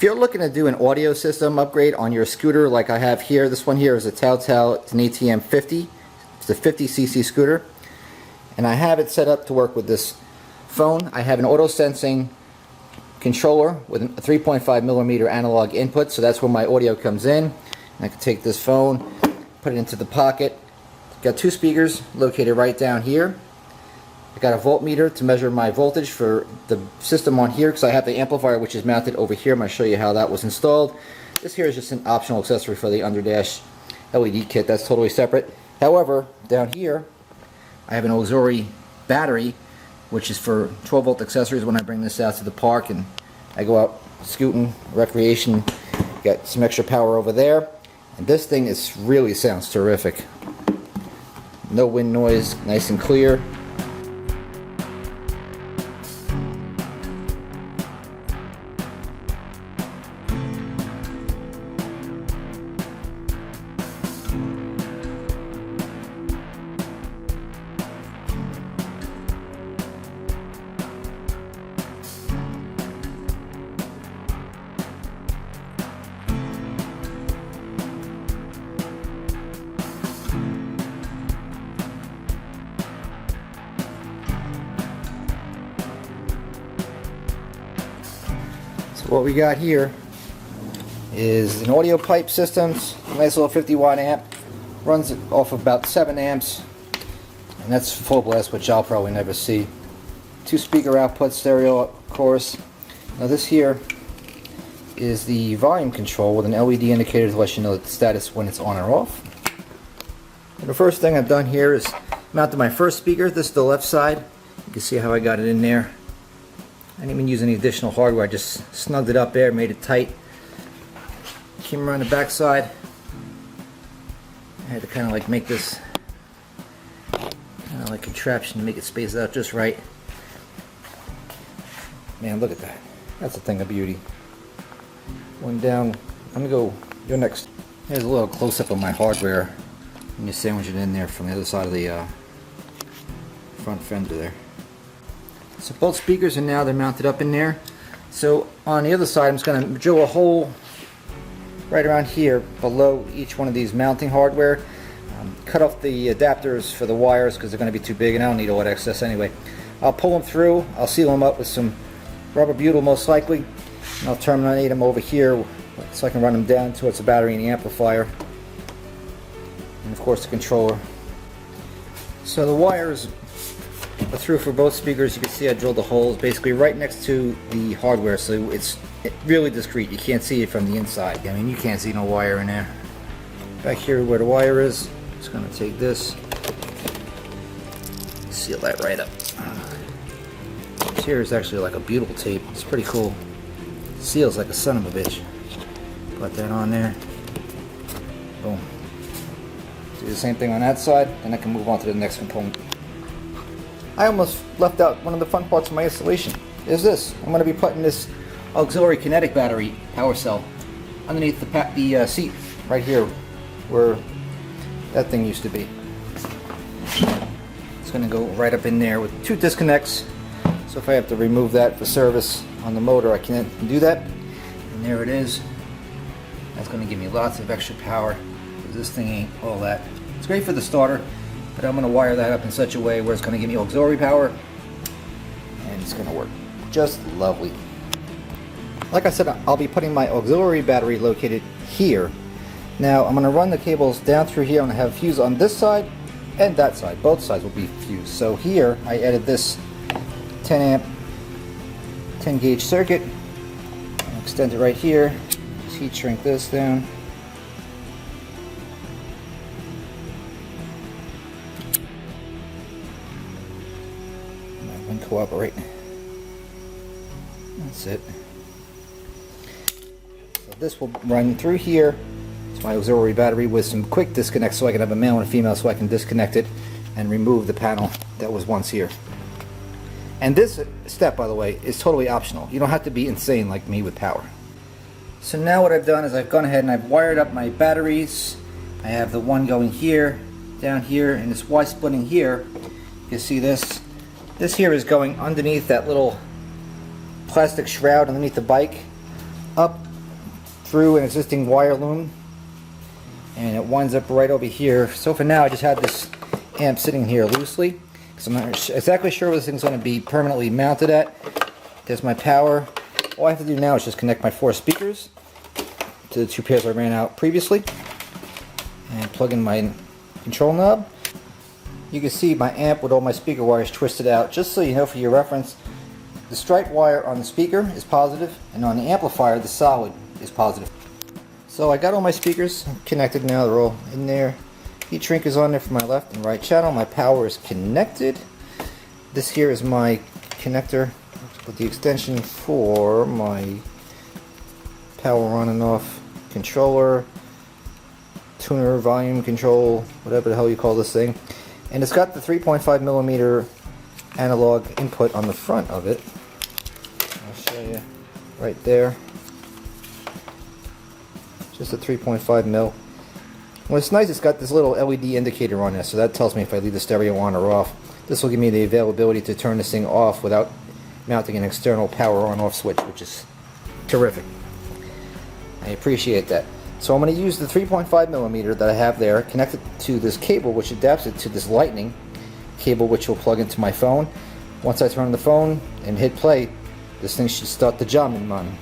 If you're looking to do an audio system upgrade on your scooter like I have here, this one here is a Telltale, it's an ATM 50. It's a 50cc scooter. And I have it set up to work with this phone. I have an auto sensing controller with a 3.5mm analog input, so that's where my audio comes in. And I can take this phone, put it into the pocket. Got two speakers located right down here. I got a voltmeter to measure my voltage for the system on here because I have the amplifier which is mounted over here. I'm going to show you how that was installed. This here is just an optional accessory for the underdash LED kit. That's totally separate. However, down here I have an auxiliary battery which is for 12 volt accessories when I bring this out to the park and I go out scooting, recreation. Got some extra power over there. And this thing really sounds terrific. No wind noise, nice and clear. What we got here is an audio pipe system, a nice little 50-watt amp, runs off about 7 amps, and that's full blast, which I'll probably never see. 2 speaker outputs, stereo of course. Now this here is the volume control with an LED indicator to let you know the status when it's on or off. And the first thing I've done here is mounted my first speaker. This is the left side. You can see how I got it in there. I didn't even use any additional hardware, I just snugged it up there, made it tight. Came around the back side. I had to kind of like make this kind of like contraption to make it space out just right. Man, look at that. That's a thing of beauty. One down. I'm gonna go next. Here's a little close-up of my hardware. And you sandwich it in there from the other side of the front fender there. So both speakers are now, they're mounted up in there. So on the other side I'm just going to drill a hole right around here below each one of these mounting hardware. Cut off the adapters for the wires because they're going to be too big and I don't need all that excess anyway. I'll pull them through, I'll seal them up with some rubber butyl most likely, and I'll terminate them over here so I can run them down towards the battery and the amplifier. And of course the controller. So the wires are through for both speakers. You can see I drilled the holes basically right next to the hardware, so it's really discreet. You can't see it from the inside. I mean, you can't see no wire in there. Back here where the wire is, just going to take this, seal that right up. This here is actually like a butyl tape. It's pretty cool. It seals like a son of a bitch. Put that on there. Boom. Do the same thing on that side, and I can move on to the next component. I almost left out one of the fun parts of my installation. Is this. I'm going to be putting this auxiliary kinetic battery power cell underneath the seat right here where that thing used to be. It's going to go right up in there with 2 disconnects, so if I have to remove that for service on the motor I can do that. And there it is. That's going to give me lots of extra power because this thing ain't all that. It's great for the starter, but I'm going to wire that up in such a way where it's going to give me auxiliary power and it's going to work just lovely. Like I said, I'll be putting my auxiliary battery located here. Now I'm going to run the cables down through here. I'm going to have a fuse on this side and that side. Both sides will be fused. So here I added this 10 amp 10 gauge circuit. I'll extend it right here. Just heat shrink this down. Cooperate. That's it. So this will run through here. It's my auxiliary battery with some quick disconnects so I can have a male and a female so I can disconnect it and remove the panel that was once here. And this step, by the way, is totally optional. You don't have to be insane like me with power. So now what I've done is I've gone ahead and I've wired up my batteries. I have the one going here, down here, and this Y splitting here. You see this? This here is going underneath that little plastic shroud underneath the bike, up through an existing wire loom, and it winds up right over here. So for now I just have this amp sitting here loosely because I'm not exactly sure where this thing's going to be permanently mounted at. There's my power. All I have to do now is just connect my 4 speakers to the 2 pairs I ran out previously and plug in my control knob. You can see my amp with all my speaker wires twisted out. Just so you know, for your reference, the stripe wire on the speaker is positive, and on the amplifier the solid is positive. So I got all my speakers connected now, they're all in there. Heat shrink is on there for my left and right channel. My power is connected. This here is my connector with the extension for my power on and off controller, tuner, volume control, whatever the hell you call this thing. And it's got the 3.5 millimeter analog input on the front of it. I'll show you right there. Just a 3.5 mil. What's nice, it's got this little LED indicator on there, so that tells me if I leave the stereo on or off. This will give me the availability to turn this thing off without mounting an external power on-off switch, which is terrific. I appreciate that. So I'm going to use the 3.5 millimeter that I have there, connected to this cable, which adapts it to this lightning cable, which will plug into my phone. Once I turn on the phone and hit play, this thing should start the jamming, man.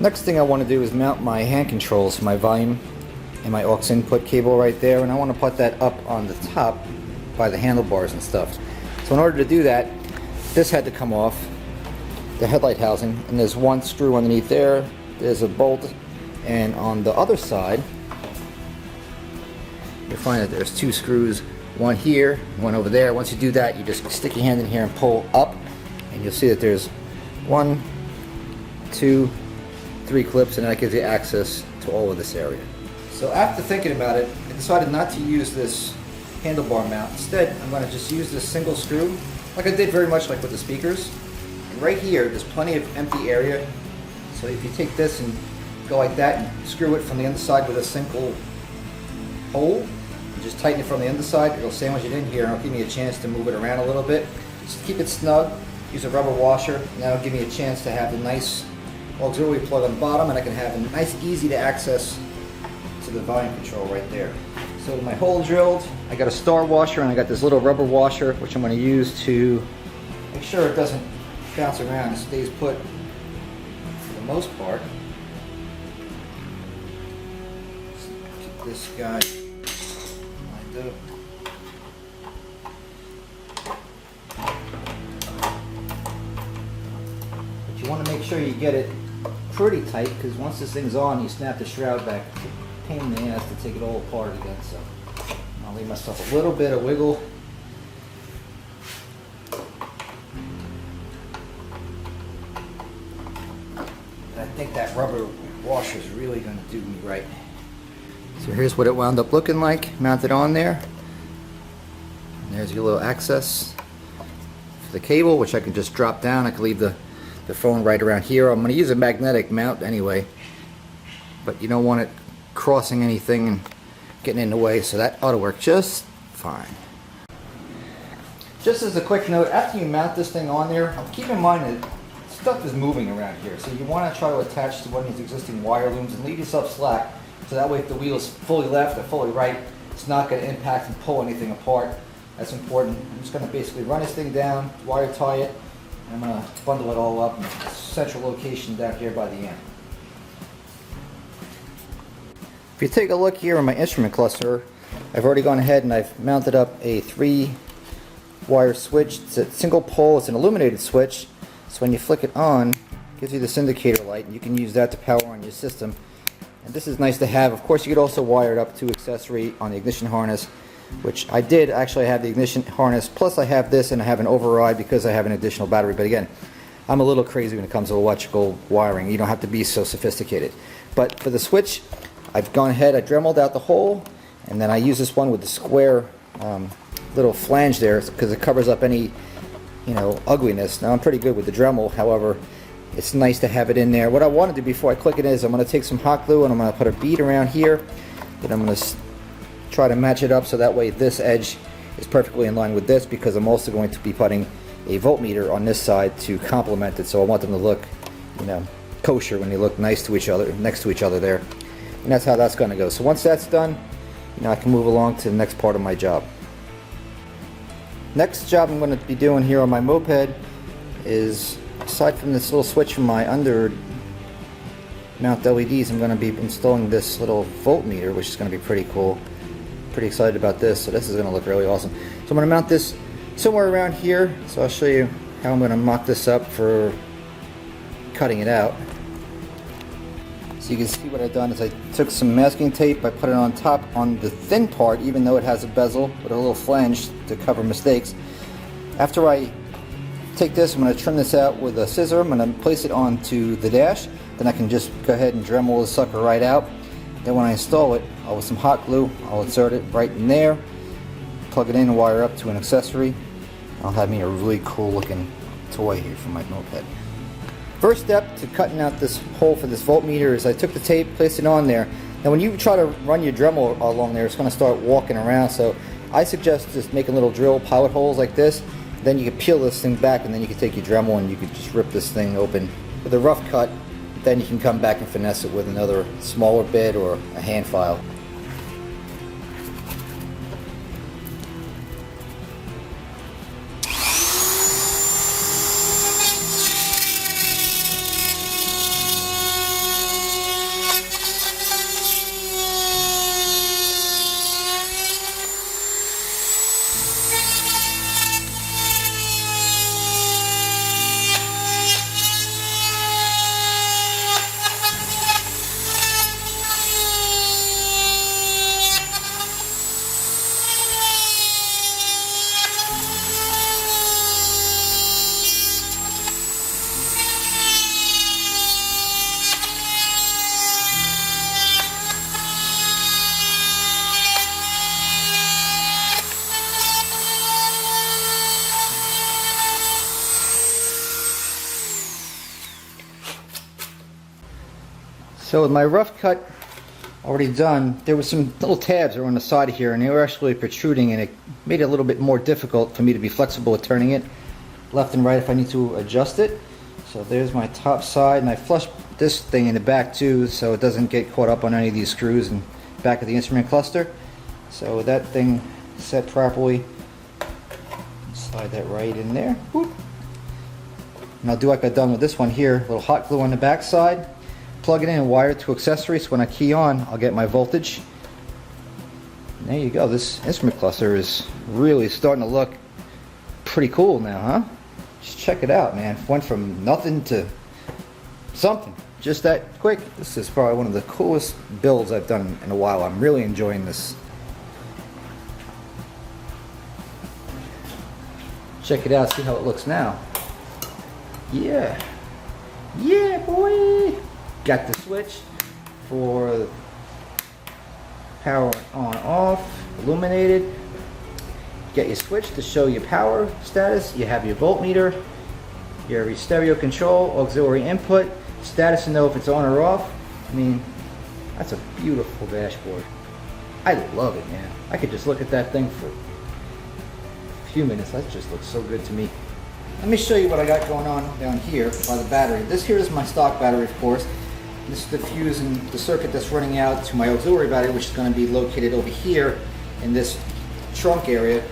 Next thing I want to do is mount my hand controls, my volume and my aux input cable right there, and I want to put that up on the top by the handlebars and stuff. So in order to do that, this had to come off, the headlight housing, and there's one screw underneath there, there's a bolt, and on the other side you'll find that there's 2 screws, one here, one over there. Once you do that, you just stick your hand in here and pull up, and you'll see that there's 1, 2, 3 clips, and that gives you access to all of this area. So after thinking about it, I decided not to use this handlebar mount. Instead, I'm going to just use this single screw, like I did very much like with the speakers. And right here, there's plenty of empty area. So if you take this and go like that and screw it from the underside with a single hole, and just tighten it from the underside, it'll sandwich it in here and it'll give me a chance to move it around a little bit. Just keep it snug, use a rubber washer, and that'll give me a chance to have the nice auxiliary plug on the bottom, and I can have a nice, easy to access to the volume control right there. So with my hole drilled, I got a star washer and I got this little rubber washer which I'm going to use to make sure it doesn't bounce around and stays put for the most part. Keep this guy lined up. But you want to make sure you get it pretty tight, because once this thing's on, you snap the shroud back. It's a pain in the ass to take it all apart again, so I'll leave myself a little bit of wiggle. I think that rubber washer is really going to do me right. So here's what it wound up looking like, mounted on there. And there's your little access for the cable, which I can just drop down. I can leave the phone right around here. I'm going to use a magnetic mount anyway, but you don't want it crossing anything and getting in the way, so that ought to work just fine. Just as a quick note, after you mount this thing on there, keep in mind that stuff is moving around here, so you want to try to attach to one of these existing wire looms and leave yourself slack, so that way if the wheel is fully left or fully right, it's not going to impact and pull anything apart. That's important. I'm just going to basically run this thing down, wire tie it, and I'm going to bundle it all up in a central location down here by the amp. If you take a look here in my instrument cluster, I've already gone ahead and I've mounted up a 3-wire switch. It's a single pole, it's an illuminated switch, so when you flick it on, it gives you this indicator light, and you can use that to power on your system. And this is nice to have. Of course, you could also wire it up to accessory on the ignition harness, which I did actually have the ignition harness, plus I have this and I have an override because I have an additional battery. But again, I'm a little crazy when it comes to electrical wiring. You don't have to be so sophisticated. But for the switch, I've gone ahead, I dremeled out the hole, and then I use this one with the square little flange there because it covers up any you know, ugliness. Now I'm pretty good with the Dremel, however, it's nice to have it in there. What I want to do before I click it is I'm going to take some hot glue and I'm going to put a bead around here. Then I'm going to try to match it up so that way this edge is perfectly in line with this, because I'm also going to be putting a voltmeter on this side to complement it. So I want them to look, you know, kosher when they look nice to each other, next to each other there. And that's how that's going to go. So once that's done, you know, I can move along to the next part of my job. Next job I'm going to be doing here on my moped is, aside from this little switch from my under mount LEDs, I'm going to be installing this little voltmeter, which is going to be pretty cool. Pretty excited about this. So this is going to look really awesome. So I'm going to mount this somewhere around here. So I'll show you how I'm going to mock this up for cutting it out. So you can see what I've done is I took some masking tape, I put it on top on the thin part, even though it has a bezel with a little flange to cover mistakes. After I take this, I'm going to trim this out with a scissor. I'm going to place it onto the dash. Then I can just go ahead and Dremel the sucker right out. Then when I install it, with some hot glue, I'll insert it right in there, plug it in and wire up to an accessory. I'll have me a really cool looking toy here for my moped. First step to cutting out this hole for this voltmeter is I took the tape, placed it on there. Now when you try to run your Dremel along there, it's going to start walking around, so I suggest just making little drill pilot holes like this. Then you can peel this thing back and then you can take your Dremel and you can just rip this thing open with a rough cut. Then you can come back and finesse it with another smaller bit or a hand file. So with my rough cut already done, there was some little tabs that were on the side here and they were actually protruding, and it made it a little bit more difficult for me to be flexible with turning it left and right if I need to adjust it. So there's my top side, and I flushed this thing in the back too so it doesn't get caught up on any of these screws in the back of the instrument cluster. So with that thing set properly, slide that right in there. Whoop. And I'll do like I've done with this one here, a little hot glue on the back side. Plug it in and wire it to accessories. So when I key on, I'll get my voltage. And there you go. This instrument cluster is really starting to look pretty cool now, huh? Just check it out, man. Went from nothing to something just that quick. This is probably one of the coolest builds I've done in a while. I'm really enjoying this. Check it out, see how it looks now. Yeah. Yeah, boy. Got the switch for power on off, illuminated. Get your switch to show your power status. You have your voltmeter, your stereo control, auxiliary input, status to know if it's on or off. I mean, that's a beautiful dashboard. I love it, man. I could just look at that thing for a few minutes. That just looks so good to me. Let me show you what I got going on down here by the battery. This here is my stock battery, of course. This is the fuse and the circuit that's running out to my auxiliary battery, which is going to be located over here in this trunk area.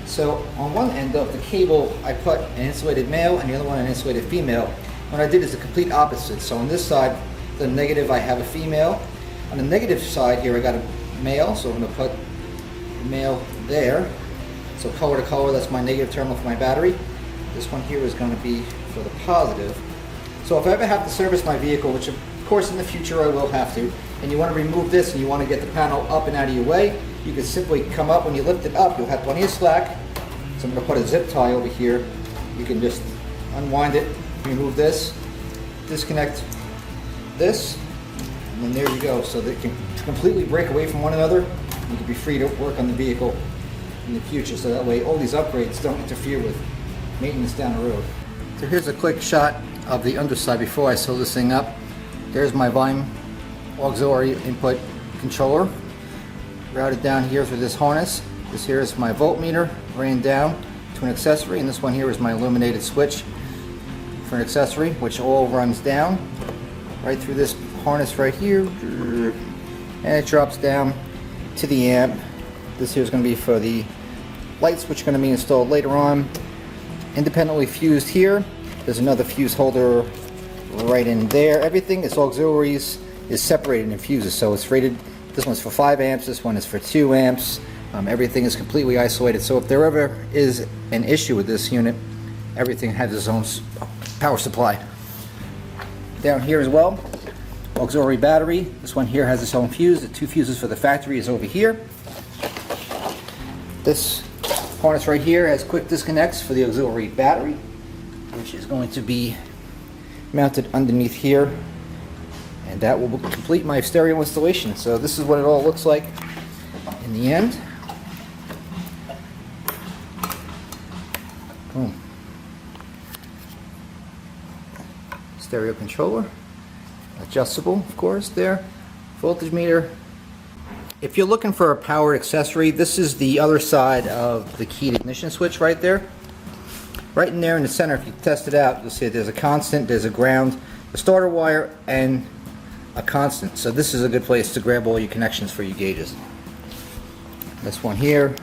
So on one end of the cable, I put an insulated male and the other one an insulated female. What I did is the complete opposite. So on this side, the negative, I have a female. On the negative side here, I got a male, so I'm going to put the male there. So color to color, that's my negative terminal for my battery. This one here is going to be for the positive. So if I ever have to service my vehicle, which of course in the future I will have to, and you want to remove this and you want to get the panel up and out of your way, you can simply come up. When you lift it up, you'll have plenty of slack. So I'm going to put a zip tie over here. You can just unwind it, remove this, disconnect this, and then there you go. So they can completely break away from one another. You can be free to work on the vehicle in the future, so that way all these upgrades don't interfere with maintenance down the road. So here's a quick shot of the underside before I sew this thing up. There's my volume auxiliary input controller routed down here through this harness. This here is my voltmeter ran down to an accessory, and this one here is my illuminated switch for an accessory, which all runs down right through this harness right here, and it drops down to the amp. This here is going to be for the lights, which are going to be installed later on. Independently fused here. There's another fuse holder right in there. Everything is auxiliaries is separated in fuses, so it's rated. This one's for 5 amps. This one is for 2 amps. Everything is completely isolated. So if there ever is an issue with this unit, everything has its own power supply. Down here as well, auxiliary battery. This one here has its own fuse. The 2 fuses for the factory is over here. This harness right here has quick disconnects for the auxiliary battery, which is going to be mounted underneath here, and that will complete my stereo installation. So this is what it all looks like in the end. Boom. Stereo controller, adjustable of course there, voltage meter. If you're looking for a powered accessory, this is the other side of the keyed ignition switch right there. Right in there in the center, if you test it out, you'll see there's a constant, there's a ground, a starter wire, and a constant. So this is a good place to grab all your connections for your gauges. This one here,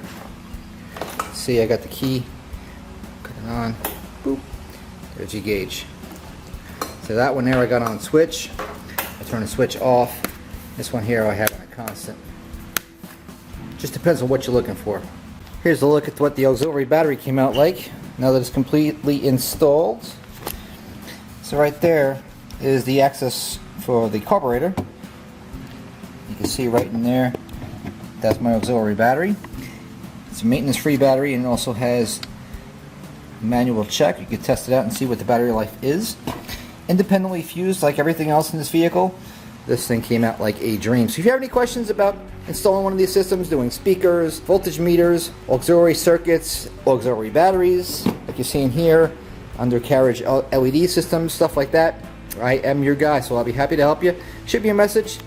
see I got the key, put it on, boop, there's your gauge. So that one there I got on switch, I turn the switch off. This one here I have on a constant. Just depends on what you're looking for. Here's a look at what the auxiliary battery came out like now that it's completely installed. So right there is the access for the carburetor. You can see right in there, that's my auxiliary battery. It's a maintenance-free battery and also has manual check. You can test it out and see what the battery life is. Independently fused like everything else in this vehicle. This thing came out like a dream. So if you have any questions about installing one of these systems, doing speakers, voltage meters, auxiliary circuits, auxiliary batteries, like you're seeing here, undercarriage LED systems, stuff like that, I am your guy, so I'll be happy to help you. Shoot me a message,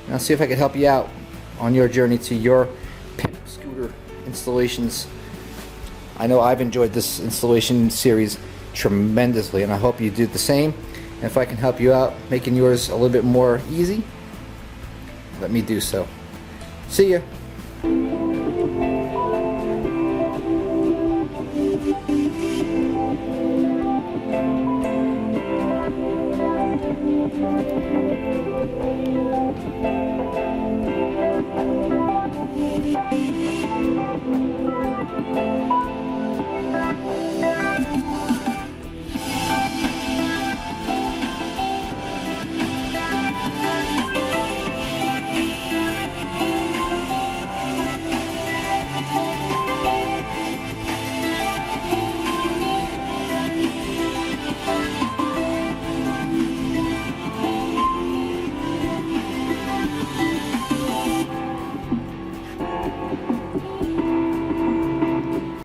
and I'll see if I can help you out on your journey to your pimp scooter installations. I know I've enjoyed this installation series tremendously, and I hope you do the same. And if I can help you out making yours a little bit more easy, let me do so. See ya.